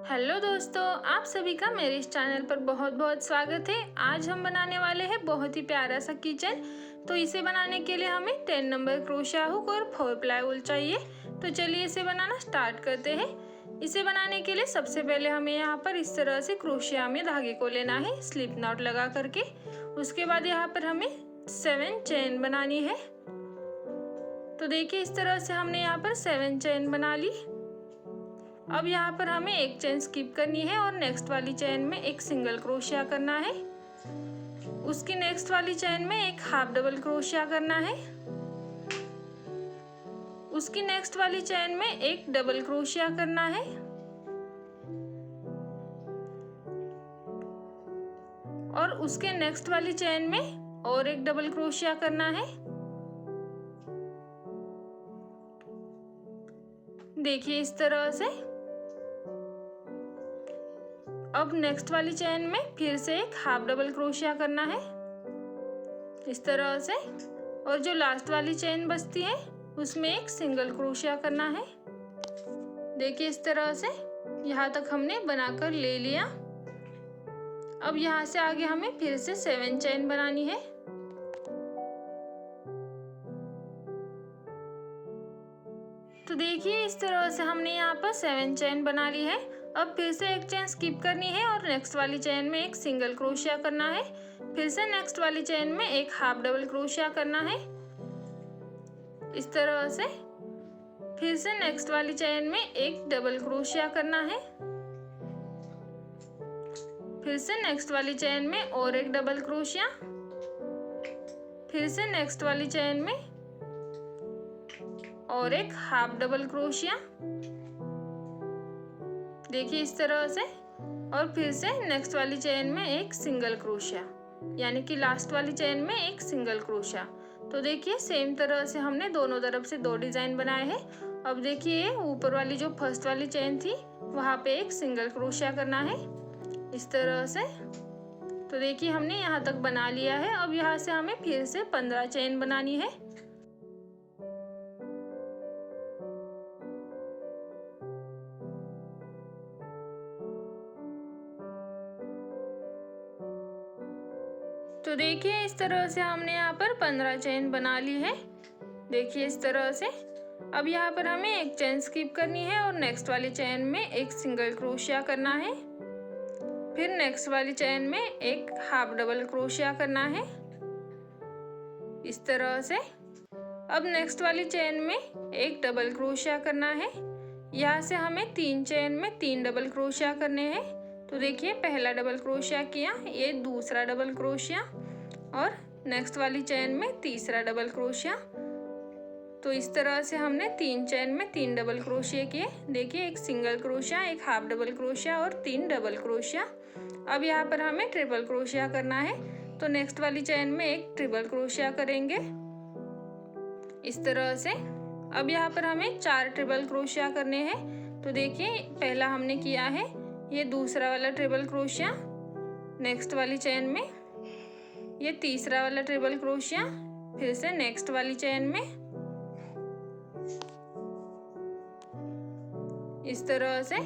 Hello दोस्तों, आप सभी का मेरे इस चैनल पर बहुत बहुत स्वागत है। आज हम बनाने वाले हैं बहुत ही प्यारा सा किचन। तो इसे बनाने के लिए हमें 10 नंबर क्रोशिया हुक और 4 प्लाई वूल चाहिए। तो चलिए इसे बनाना स्टार्ट करते हैं। इसे बनाने के लिए सबसे पहले हमें यहाँ पर इस तरह से क्रोशिया में धागे को लेना है, स्लिप नॉट लगा करके। उसके बाद यहाँ पर हमें 7 चेन बनानी है। तो देखिए इस तरह से हमने यहाँ पर 7 चेन बना ली। अब यहाँ पर हमें एक चेन स्किप करनी है और नेक्स्ट वाली चेन में एक सिंगल क्रोशिया करना है। उसकी नेक्स्ट वाली चेन में एक हाफ डबल क्रोशिया करना है। उसकी नेक्स्ट वाली चेन में एक डबल क्रोशिया करना है। और उसके नेक्स्ट वाली चेन में और एक डबल क्रोशिया करना है। देखिए इस तरह से। अब नेक्स्ट वाली चेन में फिर से एक हाफ डबल क्रोशिया करना है इस तरह से। और जो लास्ट वाली चेन बचती है उसमें एक सिंगल क्रोशिया करना है। देखिए इस तरह से यहाँ तक हमने बनाकर ले लिया। अब यहाँ से आगे हमें फिर से 7 चेन बनानी है। तो देखिए इस तरह से हमने यहाँ पर 7 चेन बना ली है। अब फिर से एक चेन स्किप करनी है और नेक्स्ट वाली चेन में एक सिंगल क्रोशिया करना है। फिर से नेक्स्ट वाली चेन में एक हाफ डबल क्रोशिया करना है इस तरह से। फिर से नेक्स्ट वाली चेन में एक डबल क्रोशिया करना है। फिर से नेक्स्ट वाली चेन में और एक डबल क्रोशिया। फिर से नेक्स्ट वाली चेन में और एक हाफ डबल क्रोशिया। देखिए इस तरह से। और फिर से नेक्स्ट वाली चेन में एक सिंगल क्रोशिया, यानी कि लास्ट वाली चेन में एक सिंगल क्रोशिया। तो देखिए सेम तरह से हमने दोनों तरफ से 2 डिजाइन बनाए हैं। अब देखिए ऊपर वाली जो फर्स्ट वाली चेन थी वहाँ पे एक सिंगल क्रोशिया करना है इस तरह से। तो देखिए हमने यहाँ तक बना लिया है। अब यहाँ से हमें फिर से 15 चेन बनानी है। तो देखिए इस तरह से हमने यहाँ पर 15 चेन बना ली है। देखिए इस तरह से। अब यहाँ पर हमें एक चेन स्किप करनी है और नेक्स्ट वाली चेन में एक सिंगल क्रोशिया करना है। फिर नेक्स्ट वाली चेन में एक हाफ डबल क्रोशिया करना है इस तरह से। अब नेक्स्ट वाली चेन में एक डबल क्रोशिया करना है। यहाँ से हमें 3 चेन में 3 डबल क्रोशिया करने हैं। तो देखिए पहला डबल क्रोशिया किया, ये दूसरा डबल क्रोशिया और नेक्स्ट वाली चेन में तीसरा डबल क्रोशिया। तो इस तरह से हमने 3 चेन में 3 डबल क्रोशिया किए। देखिए एक सिंगल क्रोशिया, एक हाफ डबल क्रोशिया और 3 डबल क्रोशिया। अब यहाँ पर हमें ट्रिपल क्रोशिया करना है। तो नेक्स्ट वाली चेन में एक ट्रिपल क्रोशिया करेंगे इस तरह से। अब यहाँ पर हमें 4 ट्रिपल क्रोशिया करने हैं। तो देखिए पहला हमने किया है, ये दूसरा वाला ट्रिपल क्रोशिया नेक्स्ट वाली चेन में, ये तीसरा वाला ट्रिपल क्रोशिया फिर से नेक्स्ट वाली चेन में इस तरह से।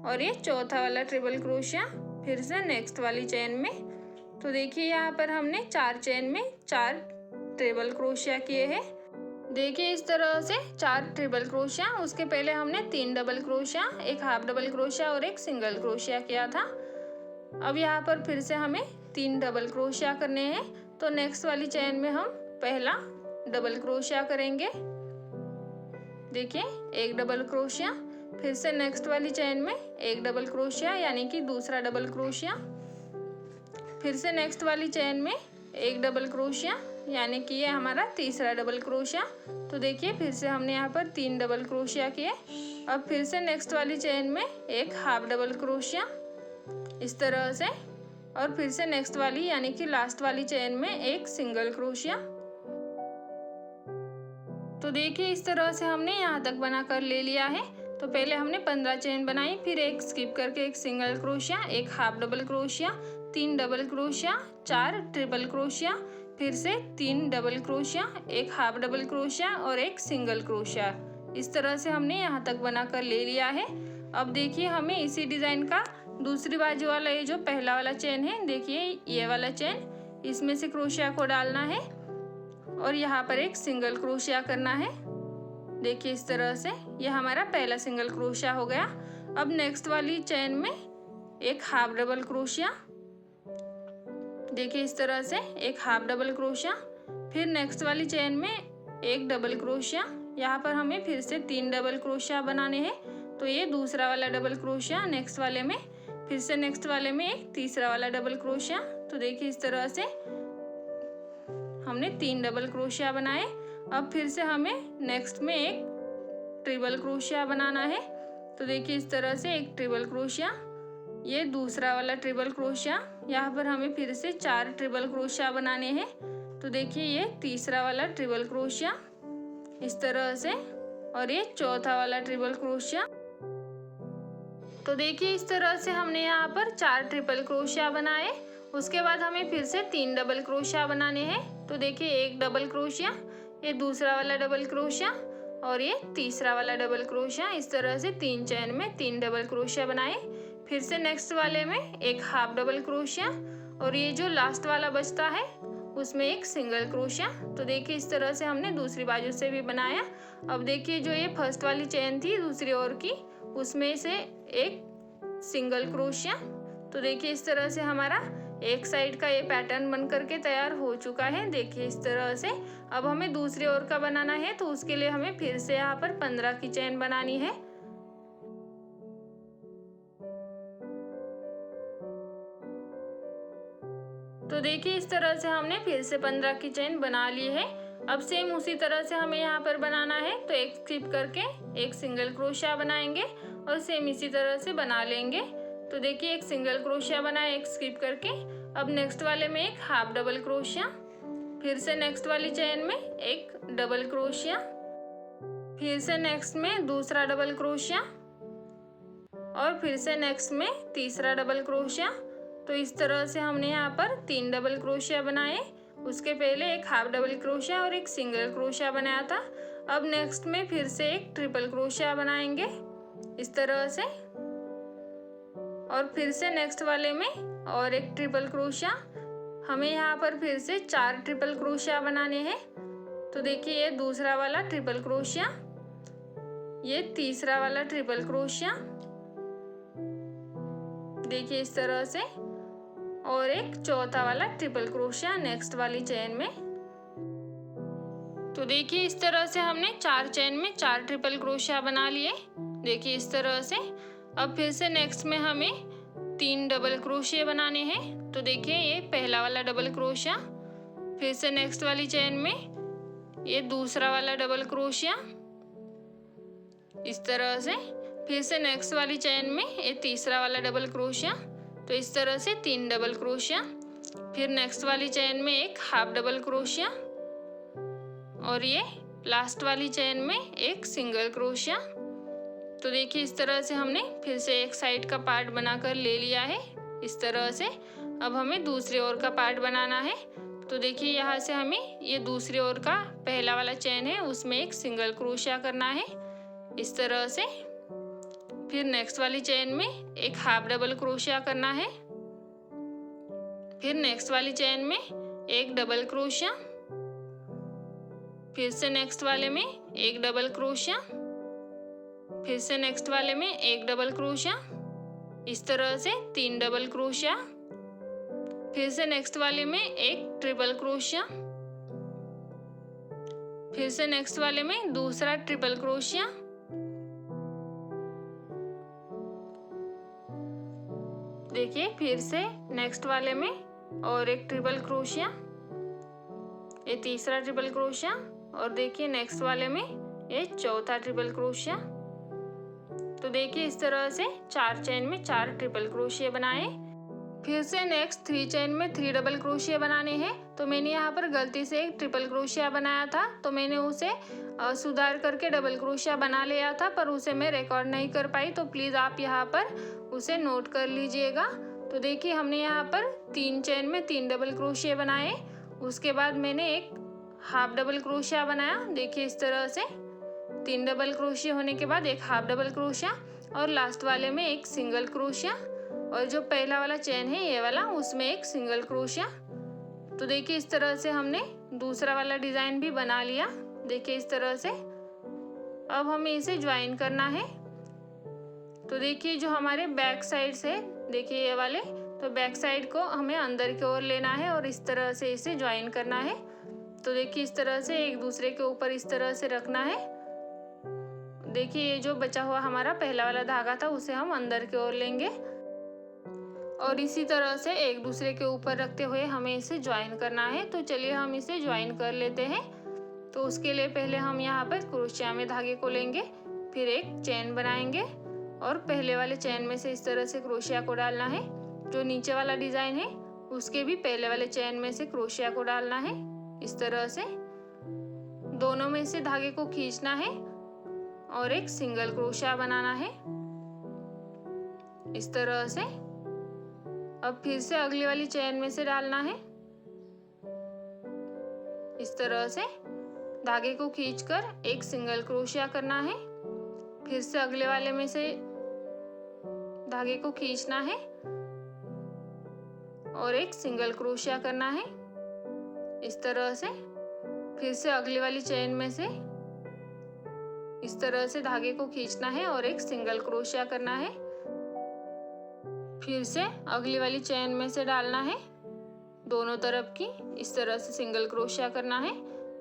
और ये चौथा वाला ट्रिपल क्रोशिया फिर से नेक्स्ट वाली चेन में। तो देखिए यहाँ पर हमने 4 चेन में 4 ट्रिपल क्रोशिया किए हैं। देखिए इस तरह से 4 ट्रिपल क्रोशिया। उसके पहले हमने 3 डबल क्रोशिया, एक हाफ डबल क्रोशिया और एक सिंगल क्रोशिया किया था। अब यहाँ पर फिर से हमें 3 डबल क्रोशिया करने हैं। तो नेक्स्ट वाली चेन में हम पहला डबल क्रोशिया करेंगे। देखिए एक डबल क्रोशिया। फिर से नेक्स्ट वाली चेन में एक डबल क्रोशिया, यानी कि दूसरा डबल क्रोशिया। फिर से नेक्स्ट वाली चेन में एक डबल क्रोशिया, यानी कि ये हमारा तीसरा डबल क्रोशिया। तो देखिए फिर से हमने यहाँ पर 3 डबल क्रोशिया किए। अब फिर से नेक्स्ट वाली चेन में एक हाफ डबल क्रोशिया इस तरह से। और फिर से नेक्स्ट वाली यानी कि लास्ट वाली चेन में एक सिंगल क्रोशिया। तो देखिए इस तरह से हमने यहाँ तक बनाकर ले लिया है। तो पहले हमने 15 चेन बनाई, फिर एक स्किप करके एक सिंगल क्रोशिया, एक half double crochet, 3 double crochet, 4 triple crochet, फिर से 3 डबल क्रोशिया, एक हाफ डबल क्रोशिया और एक सिंगल क्रोशिया। इस तरह से हमने यहाँ तक बनाकर ले लिया है। अब देखिए हमें इसी डिज़ाइन का दूसरी बाजू वाला ये जो पहला वाला चेन है, देखिए ये वाला चेन, इसमें से क्रोशिया को डालना है और यहाँ पर एक सिंगल क्रोशिया करना है। देखिए इस तरह से ये हमारा पहला सिंगल क्रोशिया हो गया। अब नेक्स्ट वाली चेन में एक हाफ डबल क्रोशिया, देखिए इस तरह से एक हाफ डबल क्रोशिया। फिर नेक्स्ट वाली चेन में एक डबल क्रोशिया, यहाँ पर हमें फिर से 3 डबल क्रोशिया बनाने हैं। तो ये दूसरा वाला डबल क्रोशिया, नेक्स्ट वाले में फिर से नेक्स्ट वाले में एक तीसरा वाला डबल क्रोशिया। तो देखिए इस तरह से हमने 3 डबल क्रोशिया बनाए। अब फिर से हमें नेक्स्ट में एक ट्रिपल क्रोशिया बनाना है। तो देखिए इस तरह से एक ट्रिपल क्रोशिया, ये दूसरा वाला ट्रिपल क्रोशिया, यहाँ पर हमें फिर से 4 ट्रिपल क्रोशिया बनाने हैं। तो देखिए ये तीसरा वाला ट्रिपल क्रोशिया इस तरह से, और ये चौथा वाला ट्रिपल क्रोशिया। तो देखिए इस तरह से हमने यहाँ पर 4 ट्रिपल क्रोशिया बनाए। उसके बाद हमें फिर से 3 डबल क्रोशिया बनाने हैं। तो देखिए एक डबल क्रोशिया, ये दूसरा वाला डबल क्रोशिया और ये तीसरा वाला डबल क्रोशिया। इस तरह से 3 चेन में 3 डबल क्रोशिया बनाए। फिर से नेक्स्ट वाले में एक हाफ डबल क्रोशिया और ये जो लास्ट वाला बचता है उसमें एक सिंगल क्रोशिया। तो देखिए इस तरह से हमने दूसरी बाजू से भी बनाया। अब देखिए जो ये फर्स्ट वाली चेन थी दूसरी ओर की, उसमें से एक सिंगल क्रोशिया। तो देखिए इस तरह से हमारा एक साइड का ये पैटर्न बन करके तैयार हो चुका है। देखिए इस तरह से अब हमें दूसरी ओर का बनाना है। तो उसके लिए हमें फिर से यहाँ पर 15 की चेन बनानी है। तो देखिए इस तरह से हमने फिर से 15 की चेन बना ली है। अब सेम उसी तरह से हमें यहाँ पर बनाना है। तो एक स्किप करके एक सिंगल क्रोशिया बनाएंगे और सेम इसी तरह से बना लेंगे। तो देखिए एक सिंगल क्रोशिया बनाए एक स्किप करके। अब नेक्स्ट वाले में एक हाफ डबल क्रोशिया, फिर से नेक्स्ट वाली चेन में एक डबल क्रोशिया, फिर से नेक्स्ट में दूसरा डबल क्रोशिया और फिर से नेक्स्ट में तीसरा डबल क्रोशिया। तो इस तरह से हमने यहाँ पर 3 डबल क्रोशिया बनाए। उसके पहले एक हाफ डबल क्रोशिया और एक सिंगल क्रोशिया बनाया था। अब नेक्स्ट में फिर से एक ट्रिपल क्रोशिया बनाएंगे इस तरह से, और फिर से नेक्स्ट वाले में और एक ट्रिपल क्रोशिया। हमें यहाँ पर फिर से 4 ट्रिपल क्रोशिया बनाने हैं। तो देखिए ये दूसरा वाला ट्रिपल क्रोशिया, ये तीसरा वाला ट्रिपल क्रोशिया, देखिए इस तरह से, और एक चौथा वाला ट्रिपल क्रोशिया नेक्स्ट वाली चेन में। तो देखिए इस तरह से हमने 4 चेन में 4 ट्रिपल क्रोशिया बना लिए। देखिए इस तरह से। अब फिर से नेक्स्ट में हमें 3 डबल क्रोशिया बनाने हैं। तो देखिए ये पहला वाला डबल क्रोशिया, फिर से नेक्स्ट वाली चेन में ये दूसरा वाला डबल क्रोशिया इस तरह से, फिर से नेक्स्ट वाली चेन में ये तीसरा वाला डबल क्रोशिया। तो इस तरह से 3 डबल क्रोशिया, फिर नेक्स्ट वाली चेन में एक हाफ डबल क्रोशिया और ये लास्ट वाली चेन में एक सिंगल क्रोशिया। तो देखिए इस तरह से हमने फिर से एक साइड का पार्ट बनाकर ले लिया है इस तरह से। अब हमें दूसरी ओर का पार्ट बनाना है। तो देखिए यहाँ से हमें ये दूसरी ओर का पहला वाला चेन है उसमें एक सिंगल क्रोशिया करना है इस तरह से। फिर नेक्स्ट वाली चेन में एक हाफ डबल क्रोशिया करना है, फिर नेक्स्ट वाली चेन में एक डबल क्रोशिया, फिर से नेक्स्ट वाले में एक डबल क्रोशिया, फिर से नेक्स्ट वाले में एक डबल क्रोशिया, इस तरह से 3 डबल क्रोशिया, फिर से नेक्स्ट वाले में एक ट्रिपल क्रोशिया, फिर से नेक्स्ट वाले में दूसरा ट्रिपल क्रोशिया, देखिए फिर से नेक्स्ट वाले में और एक ट्रिपल क्रोशिया, ये तीसरा ट्रिपल क्रोशिया, और देखिए नेक्स्ट वाले में ये चौथा ट्रिपल क्रोशिया। तो देखिए इस तरह से 4 चेन में 4 ट्रिपल क्रोशिया बनाए। फिर से नेक्स्ट 3 चेन में 3 डबल क्रोशिया बनाने हैं। तो मैंने यहाँ पर गलती से एक ट्रिपल क्रोशिया बनाया था, तो मैंने उसे सुधार करके डबल क्रोशिया बना लिया था, पर उसे मैं रिकॉर्ड नहीं कर पाई। तो प्लीज़ आप यहाँ पर उसे नोट कर लीजिएगा। तो देखिए हमने यहाँ पर 3 चेन में 3 डबल क्रोशिया बनाए। उसके बाद मैंने एक हाफ डबल क्रोशिया बनाया। देखिए इस तरह से 3 डबल क्रोशिया होने के बाद एक हाफ डबल क्रोशिया, और लास्ट वाले में एक सिंगल क्रोशिया, और जो पहला वाला चेन है ये वाला, उसमें एक सिंगल क्रोशिया। तो देखिए इस तरह से हमने दूसरा वाला डिज़ाइन भी बना लिया। देखिए इस तरह से अब हमें इसे ज्वाइन करना है। तो देखिए जो हमारे बैक साइड से, देखिए ये वाले, तो बैक साइड को हमें अंदर की ओर लेना है और इस तरह से इसे ज्वाइन करना है। तो देखिए इस तरह से एक दूसरे के ऊपर इस तरह से रखना है। देखिए ये जो बचा हुआ हमारा पहला वाला धागा था उसे हम अंदर की ओर लेंगे और इसी तरह से एक दूसरे के ऊपर रखते हुए हमें इसे ज्वाइन करना है। तो चलिए हम इसे ज्वाइन कर लेते हैं। तो उसके लिए पहले हम यहाँ पर क्रोशिया में धागे को लेंगे, फिर एक चेन बनाएंगे और पहले वाले चेन में से इस तरह से क्रोशिया को डालना है। जो नीचे वाला डिज़ाइन है उसके भी पहले वाले चेन में से क्रोशिया को डालना है। इस तरह से दोनों में से धागे को खींचना है और एक सिंगल क्रोशिया बनाना है इस तरह से। अब फिर से अगली वाली चेन में से डालना है इस तरह से, धागे को खींचकर एक सिंगल क्रोशिया करना है। फिर से अगले वाले में से धागे को खींचना है और एक सिंगल क्रोशिया करना है इस तरह से। फिर से अगली वाली चेन में से इस तरह से धागे को खींचना है और एक सिंगल क्रोशिया करना है। फिर से अगली वाली चेन में से डालना है दोनों तरफ की, इस तरह से सिंगल क्रोशिया करना है।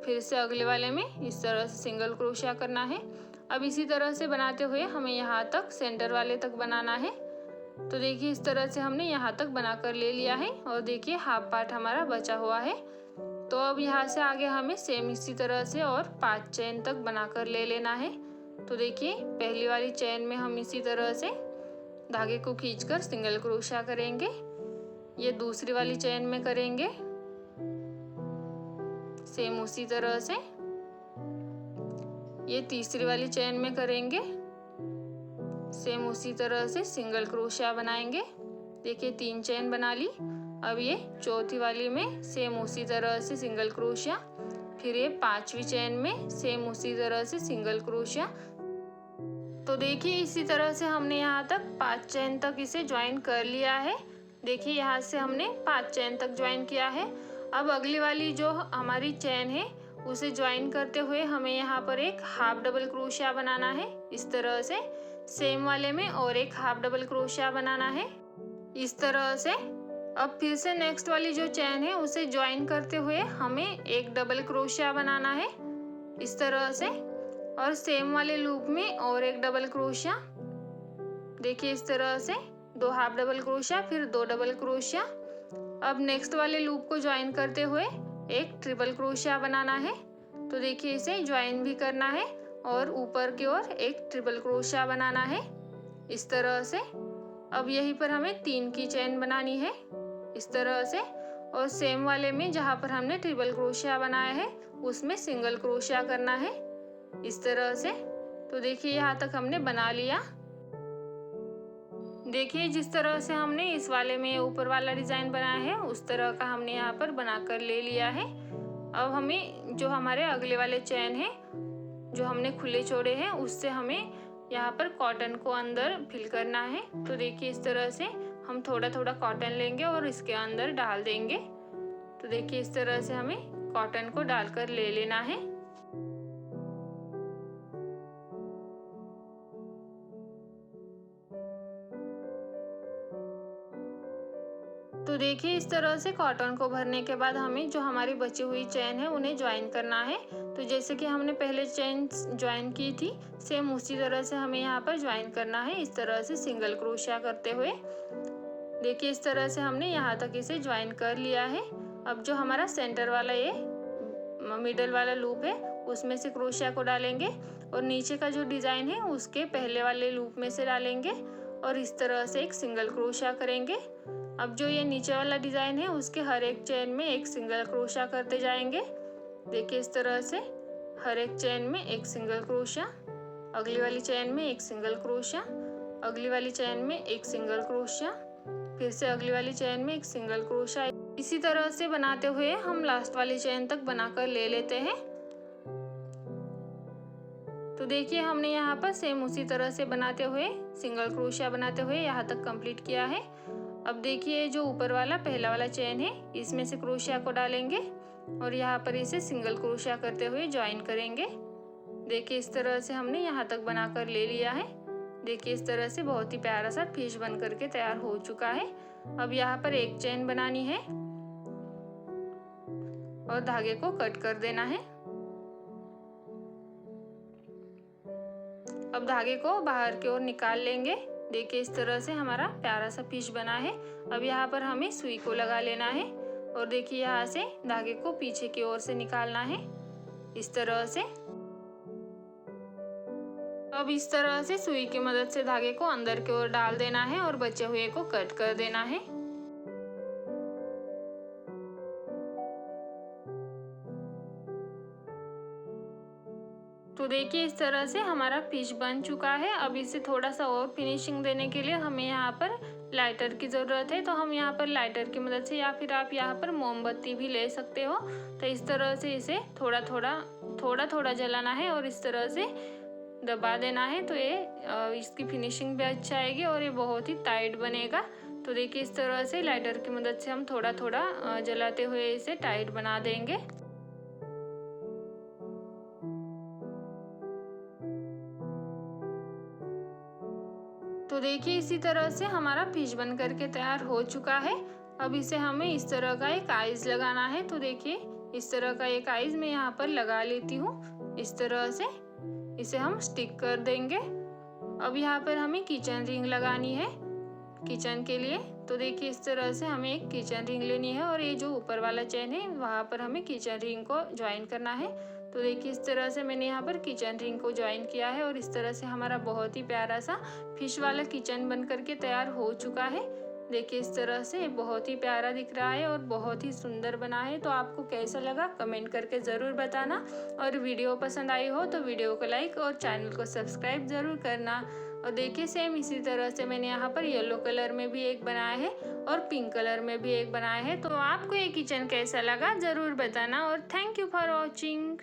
फिर से अगले वाले में इस तरह से सिंगल क्रोशिया करना है। अब इसी तरह से बनाते हुए हमें यहाँ तक सेंटर वाले तक बनाना है। तो देखिए इस तरह से हमने यहाँ तक बनाकर ले लिया है और देखिए हाफ पार्ट हमारा बचा हुआ है। तो अब यहाँ से आगे हमें सेम इसी तरह से और 5 चेन तक बनाकर ले लेना है। तो देखिए पहली वाली चेन में हम इसी तरह से धागे को खींचकर सिंगल क्रोशिया करेंगे, ये दूसरी वाली चेन में करेंगे सेम उसी तरह से, ये तीसरी वाली चेन में करेंगे सेम उसी तरह से सिंगल क्रोशिया बनाएंगे। देखिए 3 चेन बना ली। अब ये चौथी वाली में सेम उसी तरह से सिंगल क्रोशिया, फिर ये 5वीं चेन में सेम उसी तरह से सिंगल क्रोशिया। तो देखिए इसी तरह से हमने यहाँ तक 5 चेन तक इसे ज्वाइन कर लिया है। देखिए यहाँ से हमने 5 चेन तक ज्वाइन किया है। अब अगली वाली जो हमारी चेन है उसे ज्वाइन करते हुए हमें यहाँ पर एक हाफ डबल क्रोशिया बनाना है इस तरह से, सेम वाले में और एक हाफ डबल क्रोशिया बनाना है इस तरह से। अब फिर से नेक्स्ट वाली जो चेन है उसे ज्वाइन करते हुए हमें एक डबल क्रोशिया बनाना है इस तरह से, और सेम वाले लूप में और एक डबल क्रोशिया। देखिए इस तरह से 2 हाफ डबल क्रोशिया, फिर 2 डबल क्रोशिया। अब नेक्स्ट वाले लूप को ज्वाइन करते हुए एक ट्रिपल क्रोशिया बनाना है। तो देखिए इसे ज्वाइन भी करना है और ऊपर की ओर एक ट्रिपल क्रोशिया बनाना है इस तरह से। अब यहीं पर हमें 3 की चेन बनानी है इस तरह से, और सेम वाले में जहाँ पर हमने ट्रिपल क्रोशिया बनाया है उसमें सिंगल क्रोशिया करना है इस तरह से। तो देखिए यहाँ तक हमने बना लिया। देखिए जिस तरह से हमने इस वाले में ऊपर वाला डिज़ाइन बनाया है उस तरह का हमने यहाँ पर बनाकर ले लिया है। अब हमें जो हमारे अगले वाले चेन है जो हमने खुले छोड़े हैं उससे हमें यहाँ पर कॉटन को अंदर फिल करना है। तो देखिए इस तरह से हम थोड़ा थोड़ा कॉटन लेंगे और इसके अंदर डाल देंगे। तो देखिए इस तरह से हमें कॉटन को डालकर ले लेना है। तो देखिए इस तरह से कॉटन को भरने के बाद हमें जो हमारी बची हुई चेन है उन्हें ज्वाइन करना है। तो जैसे कि हमने पहले चेन ज्वाइन की थी सेम उसी तरह से हमें यहाँ पर ज्वाइन करना है इस तरह से सिंगल क्रोशिया करते हुए। देखिए इस तरह से हमने यहाँ तक इसे ज्वाइन कर लिया है। अब जो हमारा सेंटर वाला ये मिडल वाला लूप है उसमें से क्रोशिया को डालेंगे और नीचे का जो डिज़ाइन है उसके पहले वाले लूप में से डालेंगे और इस तरह से एक सिंगल क्रोशिया करेंगे। अब जो ये नीचे वाला डिज़ाइन है उसके हर एक चेन में एक सिंगल क्रोशिया करते जाएंगे। देखिए इस तरह से हर एक चेन में एक सिंगल क्रोशिया, अगली वाली चेन में एक सिंगल क्रोशिया, अगली वाली चेन में एक सिंगल क्रोशिया, फिर से अगली वाली चेन में एक सिंगल क्रोशिया। इसी तरह से बनाते हुए हम लास्ट वाली चेन तक बनाकर ले लेते हैं। तो तो देखिए हमने यहाँ पर सेम उसी तरह से बनाते हुए सिंगल क्रोशिया बनाते हुए यहाँ तक कंप्लीट किया है। अब देखिए जो ऊपर वाला पहला वाला चेन है इसमें से क्रोशिया को डालेंगे और यहाँ पर इसे सिंगल क्रोशिया करते हुए ज्वाइन करेंगे। देखिए इस तरह से हमने यहाँ तक बनाकर ले लिया है। देखिए इस तरह से बहुत ही प्यारा सा फिश बन करके तैयार हो चुका है। अब यहाँ पर एक चेन बनानी है और धागे को कट कर देना है। अब धागे को बाहर की ओर निकाल लेंगे। देखिए इस तरह से हमारा प्यारा सा फिश बना है। अब यहाँ पर हमें सुई को लगा लेना है और देखिए यहाँ से धागे को पीछे की ओर से निकालना है इस तरह से। अब इस तरह से सुई की मदद से धागे को अंदर की ओर डाल देना है और बचे हुए को कट कर देना है। तो देखिए इस तरह से हमारा फिश बन चुका है। अब इसे थोड़ा सा और फिनिशिंग देने के लिए हमें यहाँ पर लाइटर की ज़रूरत है। तो हम यहाँ पर लाइटर की मदद से या फिर आप यहाँ पर मोमबत्ती भी ले सकते हो। तो इस तरह से इसे थोड़ा थोड़ा जलाना है और इस तरह से दबा देना है। तो ये इसकी फिनिशिंग भी अच्छा आएगी और ये बहुत ही टाइट बनेगा। तो देखिए इस तरह से लाइटर की मदद से हम थोड़ा जलाते हुए इसे टाइट बना देंगे। तो देखिए इसी तरह से हमारा फिश बन करके तैयार हो चुका है। अब इसे हमें इस तरह का एक आइज लगाना है। तो देखिए इस तरह का एक आइज मैं यहाँ पर लगा लेती हूँ। इस तरह से इसे हम स्टिक कर देंगे। अब यहाँ पर हमें किचन रिंग लगानी है किचन के लिए। तो देखिए इस तरह से हमें एक किचन रिंग लेनी है और ये जो ऊपर वाला चेन है वहाँ पर हमें किचन रिंग को ज्वाइन करना है। तो देखिए इस तरह से मैंने यहाँ पर किचन रिंग को ज्वाइन किया है और इस तरह से हमारा बहुत ही प्यारा सा फिश वाला किचन बन करके तैयार हो चुका है। देखिए इस तरह से बहुत ही प्यारा दिख रहा है और बहुत ही सुंदर बना है। तो आपको कैसा लगा कमेंट करके ज़रूर बताना और वीडियो पसंद आई हो तो वीडियो को लाइक और चैनल को सब्सक्राइब ज़रूर करना। और देखिए सेम इसी तरह से मैंने यहाँ पर येलो कलर में भी एक बनाया है और पिंक कलर में भी एक बनाया है। तो आपको ये किचन कैसा लगा ज़रूर बताना और थैंक यू फॉर वॉचिंग।